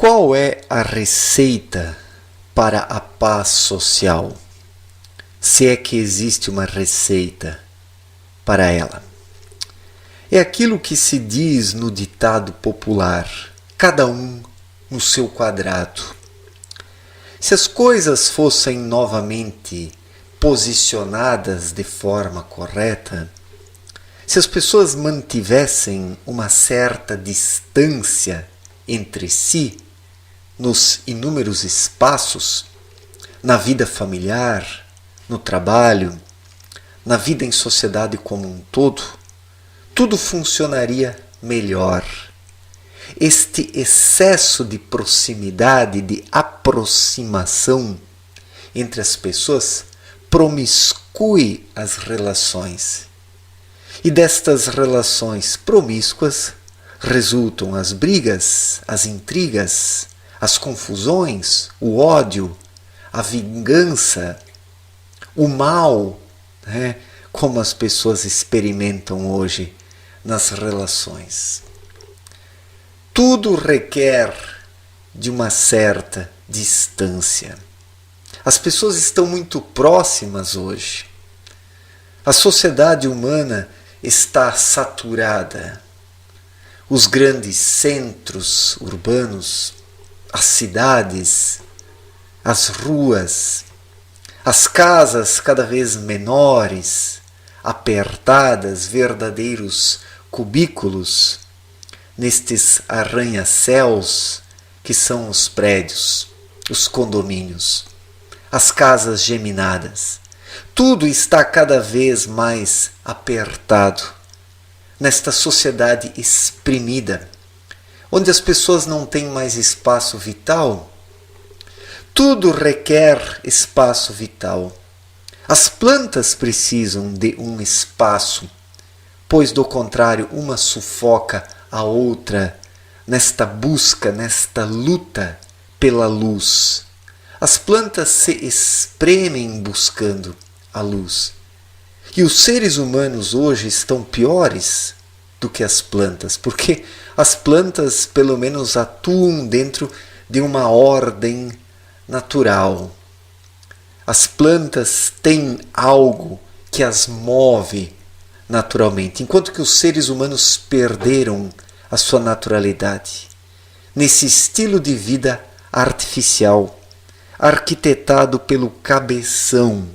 Qual é a receita para a paz social? Se é que existe uma receita para ela. É aquilo que se diz no ditado popular: cada um no seu quadrado. Se as coisas fossem novamente posicionadas de forma correta, se as pessoas mantivessem uma certa distância entre si, nos inúmeros espaços, na vida familiar, no trabalho, na vida em sociedade como um todo, tudo funcionaria melhor. Este excesso de proximidade, de aproximação entre as pessoas, promiscui as relações. E destas relações promíscuas resultam as brigas, as intrigas, as confusões, o ódio, a vingança, o mal, como as pessoas experimentam hoje nas relações. Tudo requer de uma certa distância. As pessoas estão muito próximas hoje. A sociedade humana está saturada. Os grandes centros urbanos, as cidades, as ruas, as casas cada vez menores, apertadas, verdadeiros cubículos, nestes arranha-céus que são os prédios, os condomínios, as casas geminadas. Tudo está cada vez mais apertado nesta sociedade exprimida, onde as pessoas não têm mais espaço vital. Tudo requer espaço vital. As plantas precisam de um espaço, pois do contrário uma sufoca a outra nesta busca, nesta luta pela luz. As plantas se espremem buscando a luz. E os seres humanos hoje estão piores do que as plantas, porque as plantas pelo menos atuam dentro de uma ordem natural. As plantas têm algo que as move naturalmente, enquanto que os seres humanos perderam a sua naturalidade nesse estilo de vida artificial, arquitetado pelo cabeção,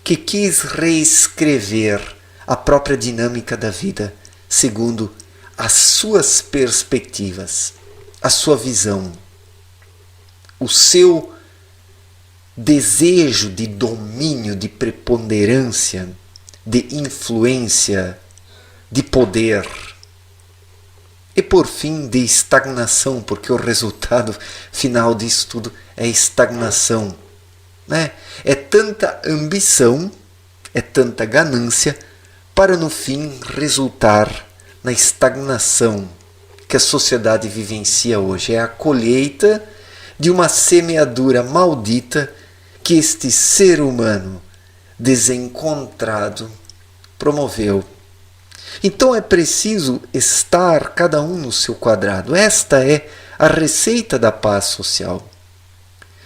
que quis reescrever a própria dinâmica da vida segundo as suas perspectivas, a sua visão, o seu desejo de domínio, de preponderância, de influência, de poder. E por fim, de estagnação, porque o resultado final disso tudo é estagnação. É tanta ambição, é tanta ganância, para no fim resultar na estagnação que a sociedade vivencia hoje. É a colheita de uma semeadura maldita que este ser humano desencontrado promoveu. Então é preciso estar cada um no seu quadrado. Esta é a receita da paz social.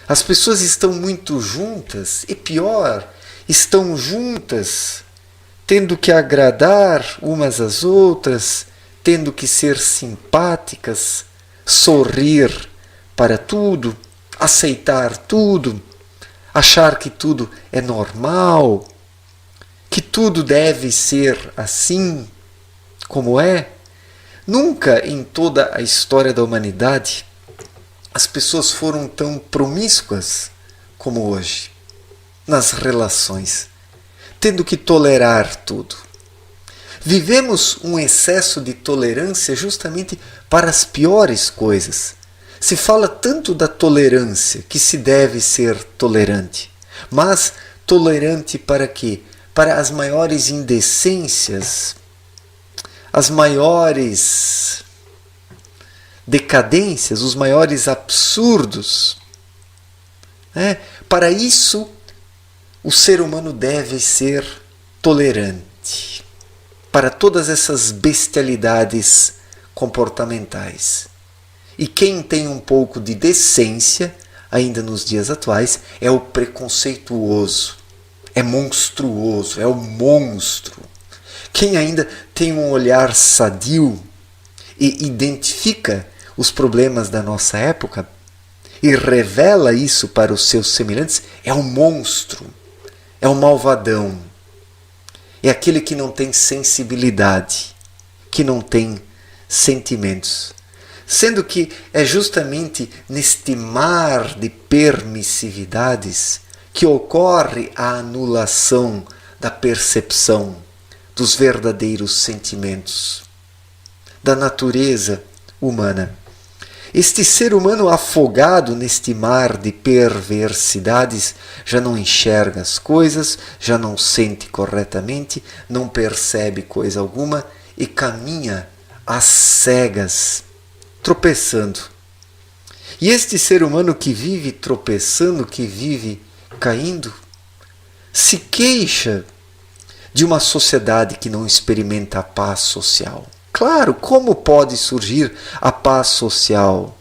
As pessoas estão muito juntas, e pior, estão juntas, tendo que agradar umas às outras, tendo que ser simpáticas, sorrir para tudo, aceitar tudo, achar que tudo é normal, que tudo deve ser assim como é. Nunca em toda a história da humanidade as pessoas foram tão promíscuas como hoje, nas relações, tendo que tolerar tudo. Vivemos um excesso de tolerância justamente para as piores coisas. Se fala tanto da tolerância, que se deve ser tolerante. Mas tolerante para quê? Para as maiores indecências, as maiores decadências, os maiores absurdos. Para isso, o ser humano deve ser tolerante. Para todas essas bestialidades comportamentais. E quem tem um pouco de decência, ainda nos dias atuais, é o preconceituoso, é monstruoso, é o monstro. Quem ainda tem um olhar sadio e identifica os problemas da nossa época e revela isso para os seus semelhantes, é um monstro, é um malvadão, é aquele que não tem sensibilidade, que não tem sentimentos. Sendo que é justamente neste mar de permissividades que ocorre a anulação da percepção dos verdadeiros sentimentos, da natureza humana. Este ser humano afogado neste mar de perversidades já não enxerga as coisas, já não sente corretamente, não percebe coisa alguma e caminha às cegas, tropeçando. E este ser humano que vive tropeçando, que vive caindo, se queixa de uma sociedade que não experimenta a paz social. Claro, como pode surgir a paz social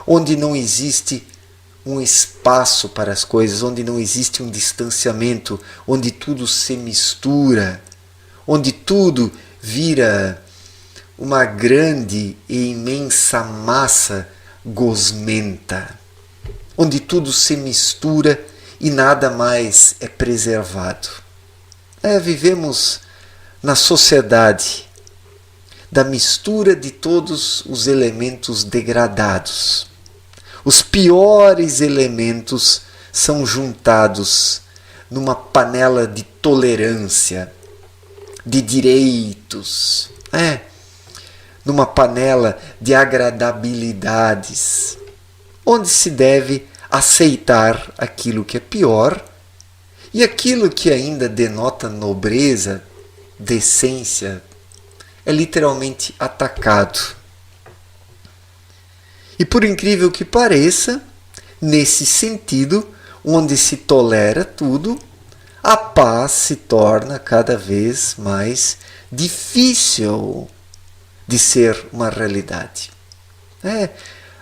onde não existe um espaço para as coisas, onde não existe um distanciamento, onde tudo se mistura, onde tudo vira uma grande e imensa massa gosmenta, onde tudo se mistura e nada mais é preservado. Vivemos na sociedade da mistura de todos os elementos degradados. Os piores elementos são juntados numa panela de tolerância, de direitos, numa panela de agradabilidades, onde se deve aceitar aquilo que é pior e aquilo que ainda denota nobreza, decência, é literalmente atacado. E por incrível que pareça, nesse sentido, onde se tolera tudo, a paz se torna cada vez mais difícil de ser uma realidade.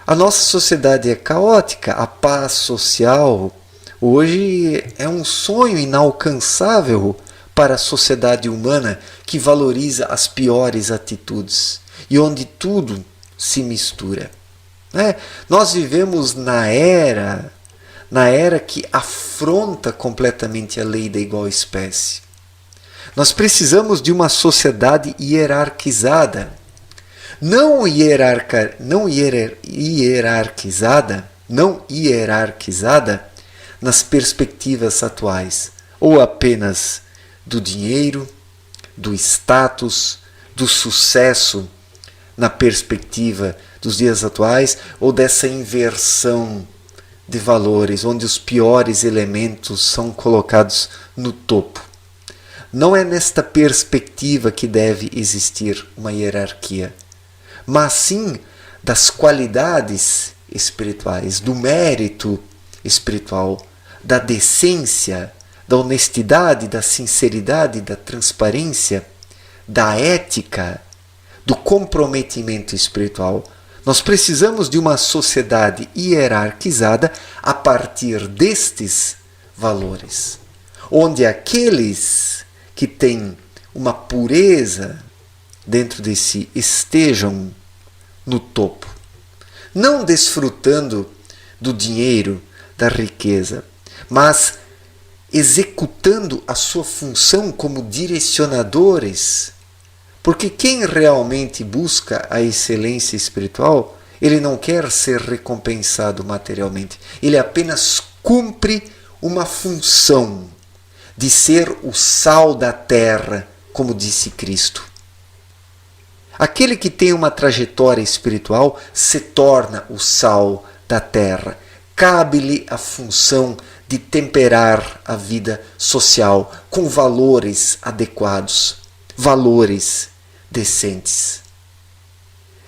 A nossa sociedade é caótica, a paz social hoje é um sonho inalcançável para a sociedade humana que valoriza as piores atitudes e onde tudo se mistura. Nós vivemos na era que afronta completamente a lei da igual espécie. Nós precisamos de uma sociedade hierarquizada, não hierarquizada nas perspectivas atuais, ou apenas do dinheiro, do status, do sucesso na perspectiva dos dias atuais, ou dessa inversão de valores, onde os piores elementos são colocados no topo. Não é nesta perspectiva que deve existir uma hierarquia, mas sim das qualidades espirituais, do mérito espiritual, da decência, da honestidade, da sinceridade, da transparência, da ética, do comprometimento espiritual. Nós precisamos de uma sociedade hierarquizada a partir destes valores, onde aqueles que têm uma pureza dentro de si estejam no topo, não desfrutando do dinheiro, da riqueza, mas executando a sua função como direcionadores. Porque quem realmente busca a excelência espiritual, ele não quer ser recompensado materialmente. Ele apenas cumpre uma função de ser o sal da terra, como disse Cristo. Aquele que tem uma trajetória espiritual se torna o sal da terra. Cabe-lhe a função de temperar a vida social com valores adequados, valores decentes.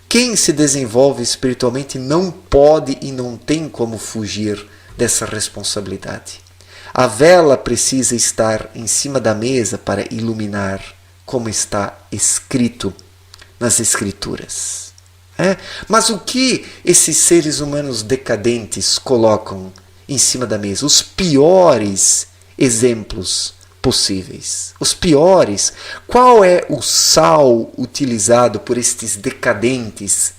Quem se desenvolve espiritualmente não pode e não tem como fugir dessa responsabilidade. A vela precisa estar em cima da mesa para iluminar, como está escrito nas Escrituras. Mas o que esses seres humanos decadentes colocam em cima da mesa? Os piores exemplos possíveis. Os piores. Qual é o sal utilizado por estes decadentes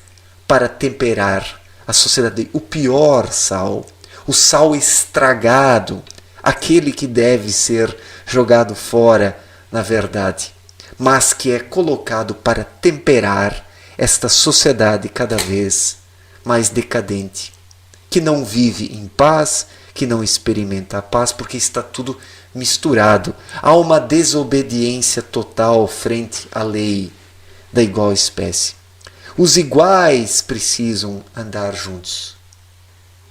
para temperar a sociedade? O pior sal. O sal estragado. Aquele que deve ser jogado fora, na verdade, mas que é colocado para temperar esta sociedade cada vez mais decadente, que não vive em paz, que não experimenta a paz, porque está tudo misturado. Há uma desobediência total frente à lei da igual espécie. Os iguais precisam andar juntos.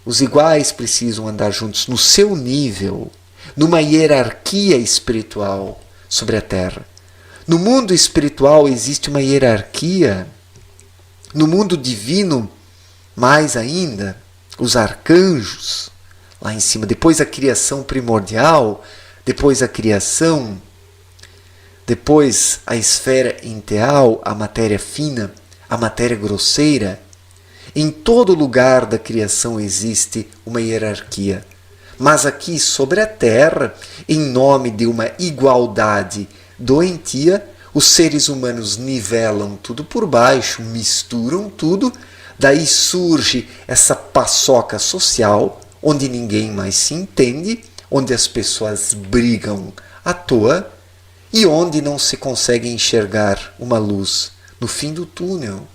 Os iguais precisam andar juntos no seu nível, numa hierarquia espiritual sobre a Terra. No mundo espiritual existe uma hierarquia. No mundo divino, mais ainda, os arcanjos lá em cima, depois a criação primordial, depois a criação, depois a esfera interal, a matéria fina, a matéria grosseira. Em todo lugar da criação existe uma hierarquia. Mas aqui sobre a Terra, em nome de uma igualdade doentia, os seres humanos nivelam tudo por baixo, misturam tudo, daí surge essa paçoca social, onde ninguém mais se entende, onde as pessoas brigam à toa e onde não se consegue enxergar uma luz no fim do túnel.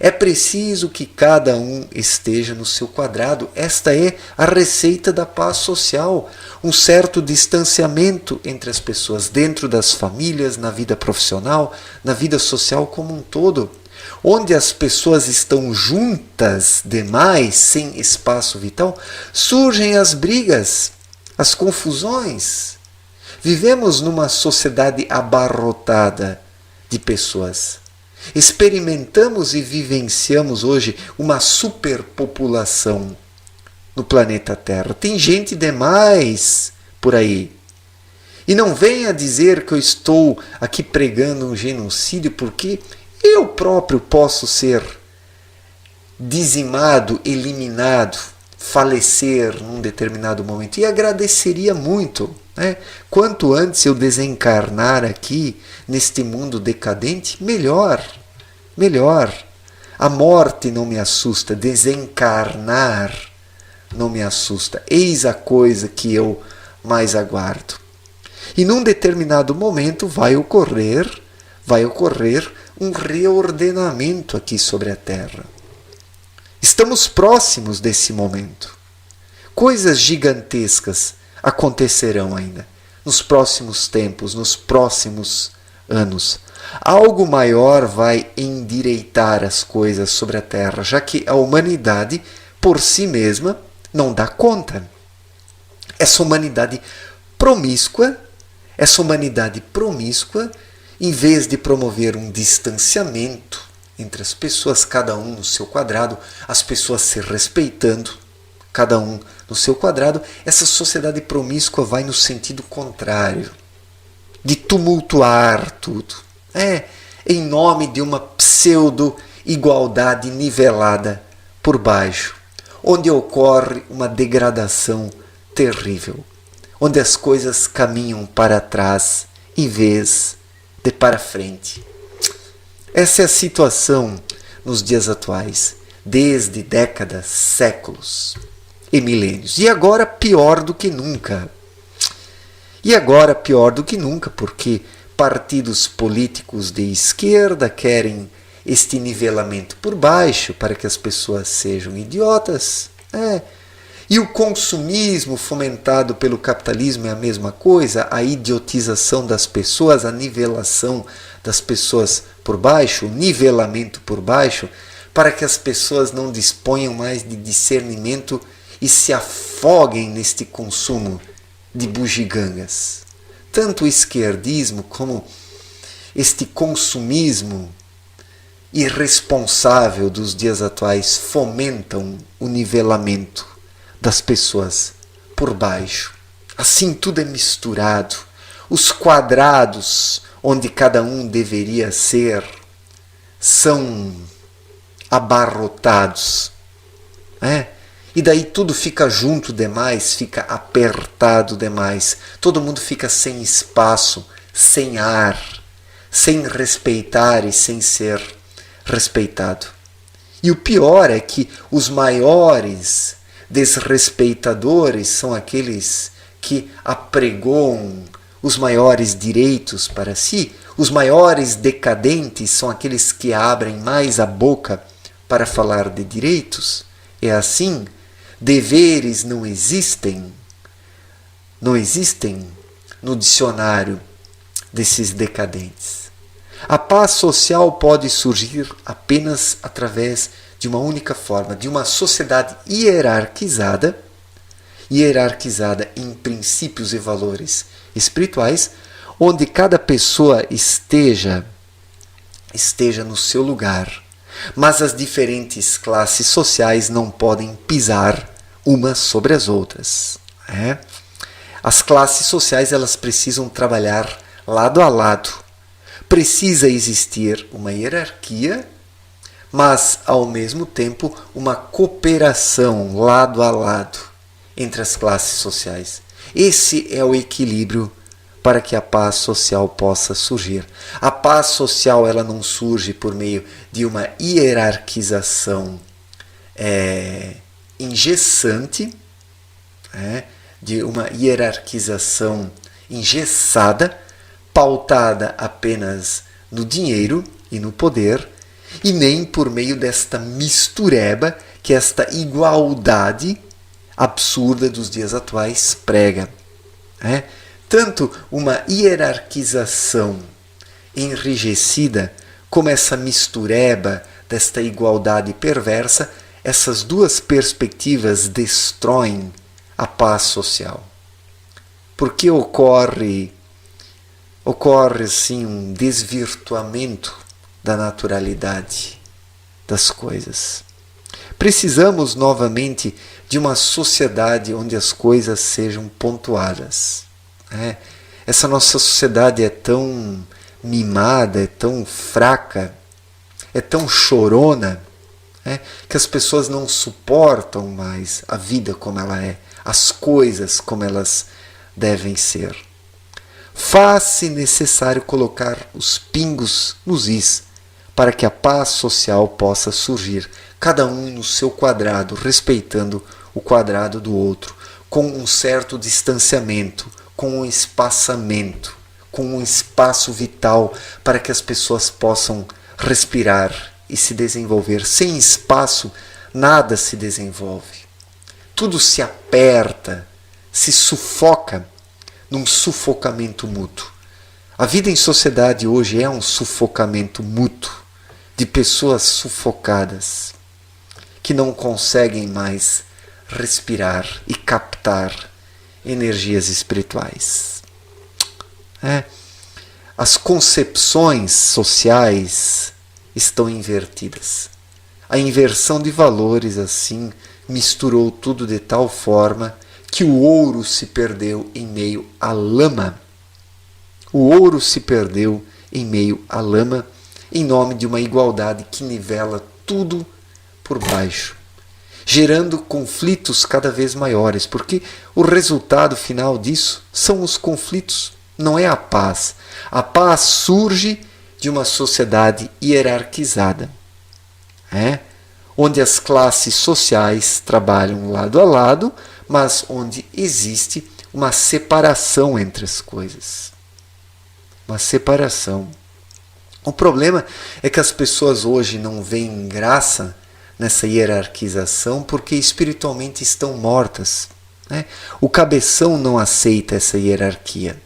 É preciso que cada um esteja no seu quadrado. Esta é a receita da paz social. Um certo distanciamento entre as pessoas, dentro das famílias, na vida profissional, na vida social como um todo. Onde as pessoas estão juntas demais, sem espaço vital, surgem as brigas, as confusões. Vivemos numa sociedade abarrotada de pessoas. Experimentamos e vivenciamos hoje uma superpopulação no planeta Terra. Tem gente demais por aí. E não venha dizer que eu estou aqui pregando um genocídio, porque eu próprio posso ser dizimado, eliminado, falecer num determinado momento. E agradeceria muito. Quanto antes eu desencarnar aqui, neste mundo decadente, melhor. Melhor. A morte não me assusta, desencarnar não me assusta. Eis a coisa que eu mais aguardo. E num determinado momento vai ocorrer um reordenamento aqui sobre a Terra. Estamos próximos desse momento. Coisas gigantescas acontecerão ainda nos próximos tempos, nos próximos anos. Algo maior vai endireitar as coisas sobre a Terra, já que a humanidade, por si mesma, não dá conta. Essa humanidade promíscua, em vez de promover um distanciamento entre as pessoas, cada um no seu quadrado, as pessoas se respeitando, cada um no seu quadrado, essa sociedade promíscua vai no sentido contrário, de tumultuar tudo. Em nome de uma pseudo-igualdade nivelada por baixo, onde ocorre uma degradação terrível, onde as coisas caminham para trás em vez de para frente. Essa é a situação nos dias atuais, desde décadas, séculos e milênios. E agora pior do que nunca. Porque partidos políticos de esquerda querem este nivelamento por baixo para que as pessoas sejam idiotas. E o consumismo fomentado pelo capitalismo é a mesma coisa, a idiotização das pessoas, a nivelação das pessoas por baixo, o nivelamento por baixo, para que as pessoas não disponham mais de discernimento e se afoguem neste consumo de bugigangas. Tanto o esquerdismo como este consumismo irresponsável dos dias atuais fomentam o nivelamento das pessoas por baixo. Assim tudo é misturado. Os quadrados onde cada um deveria ser são abarrotados. E daí tudo fica junto demais, fica apertado demais. Todo mundo fica sem espaço, sem ar, sem respeitar e sem ser respeitado. E o pior é que os maiores desrespeitadores são aqueles que apregoam os maiores direitos para si. Os maiores decadentes são aqueles que abrem mais a boca para falar de direitos. É assim, deveres não existem no dicionário desses decadentes. A paz social pode surgir apenas através de uma única forma, de uma sociedade hierarquizada em princípios e valores espirituais, onde cada pessoa esteja no seu lugar. Mas as diferentes classes sociais não podem pisar umas sobre as outras. As classes sociais elas precisam trabalhar lado a lado. Precisa existir uma hierarquia, mas ao mesmo tempo uma cooperação lado a lado entre as classes sociais. Esse é o equilíbrio para que a paz social possa surgir. A paz social ela não surge por meio de uma hierarquização engessante, de uma hierarquização engessada, pautada apenas no dinheiro e no poder, e nem por meio desta mistureba que esta igualdade absurda dos dias atuais prega. Tanto uma hierarquização enrijecida como essa mistureba desta igualdade perversa, essas duas perspectivas destroem a paz social. Porque ocorre assim um desvirtuamento da naturalidade das coisas. Precisamos novamente de uma sociedade onde as coisas sejam pontuadas. Essa nossa sociedade é tão mimada, é tão fraca, é tão chorona, que as pessoas não suportam mais a vida como ela é, as coisas como elas devem ser. Faz-se necessário colocar os pingos nos is para que a paz social possa surgir, cada um no seu quadrado, respeitando o quadrado do outro, com um certo distanciamento, com um espaçamento, com um espaço vital para que as pessoas possam respirar e se desenvolver. Sem espaço, nada se desenvolve. Tudo se aperta, se sufoca num sufocamento mútuo. A vida em sociedade hoje é um sufocamento mútuo de pessoas sufocadas que não conseguem mais respirar e captar energias espirituais. As concepções sociais estão invertidas. A inversão de valores, assim, misturou tudo de tal forma que o ouro se perdeu em meio à lama. O ouro se perdeu em meio à lama em nome de uma igualdade que nivela tudo por baixo, gerando conflitos cada vez maiores, porque o resultado final disso são os conflitos, não é a paz. A paz surge de uma sociedade hierarquizada, onde as classes sociais trabalham lado a lado, mas onde existe uma separação entre as coisas. Uma separação. O problema é que as pessoas hoje não veem graça nessa hierarquização porque espiritualmente estão mortas. O cabeção não aceita essa hierarquia.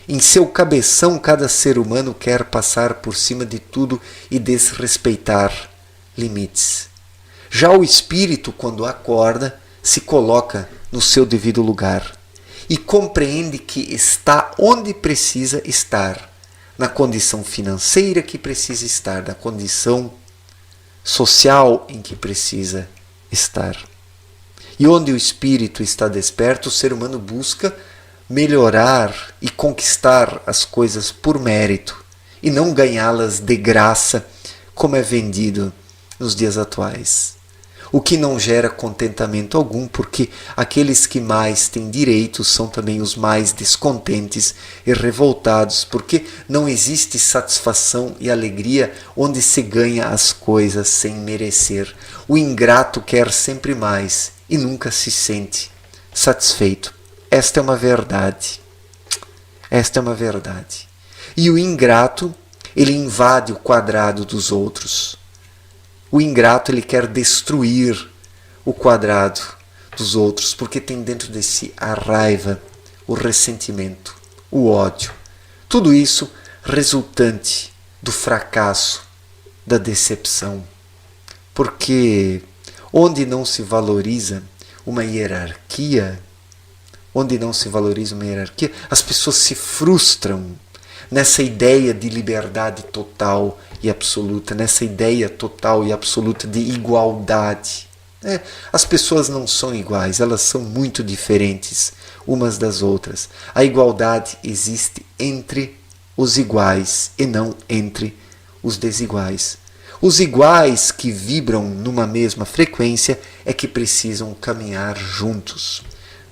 Em seu cabeção, cada ser humano quer passar por cima de tudo e desrespeitar limites. Já o espírito, quando acorda, se coloca no seu devido lugar e compreende que está onde precisa estar, na condição financeira que precisa estar, na condição social em que precisa estar. E onde o espírito está desperto, o ser humano busca melhorar e conquistar as coisas por mérito e não ganhá-las de graça como é vendido nos dias atuais. O que não gera contentamento algum, porque aqueles que mais têm direitos são também os mais descontentes e revoltados, porque não existe satisfação e alegria onde se ganha as coisas sem merecer. O ingrato quer sempre mais e nunca se sente satisfeito. Esta é uma verdade. Esta é uma verdade. E o ingrato, ele invade o quadrado dos outros. O ingrato, ele quer destruir o quadrado dos outros, porque tem dentro de si a raiva, o ressentimento, o ódio. Tudo isso resultante do fracasso, da decepção. Porque onde não se valoriza uma hierarquia, as pessoas se frustram nessa ideia de liberdade total e absoluta, nessa ideia total e absoluta de igualdade. As pessoas não são iguais, elas são muito diferentes umas das outras. A igualdade existe entre os iguais e não entre os desiguais. Os iguais que vibram numa mesma frequência é que precisam caminhar juntos,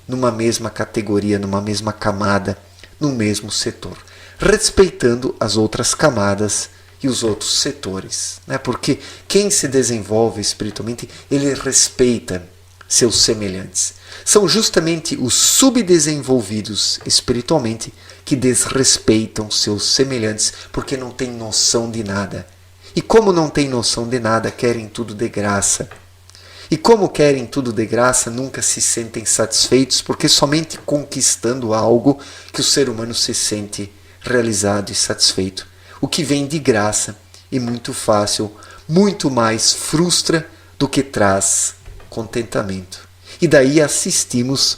numa mesma categoria, numa mesma camada, no mesmo setor, respeitando as outras camadas e os outros setores. Porque quem se desenvolve espiritualmente, ele respeita seus semelhantes. São justamente os subdesenvolvidos espiritualmente que desrespeitam seus semelhantes, porque não têm noção de nada. E como não têm noção de nada, querem tudo de graça. E como querem tudo de graça, nunca se sentem satisfeitos, porque somente conquistando algo que o ser humano se sente realizado e satisfeito. O que vem de graça e muito fácil, muito mais frustra do que traz contentamento. E daí assistimos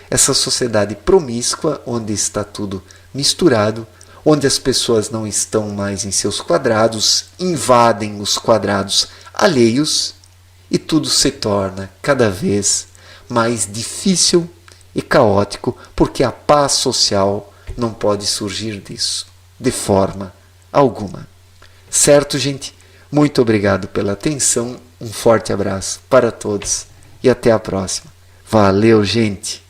essa sociedade promíscua, onde está tudo misturado, onde as pessoas não estão mais em seus quadrados, invadem os quadrados alheios e tudo se torna cada vez mais difícil e caótico, porque a paz social não pode surgir disso, de forma alguma. Certo, gente? Muito obrigado pela atenção, um forte abraço para todos e até a próxima. Valeu, gente!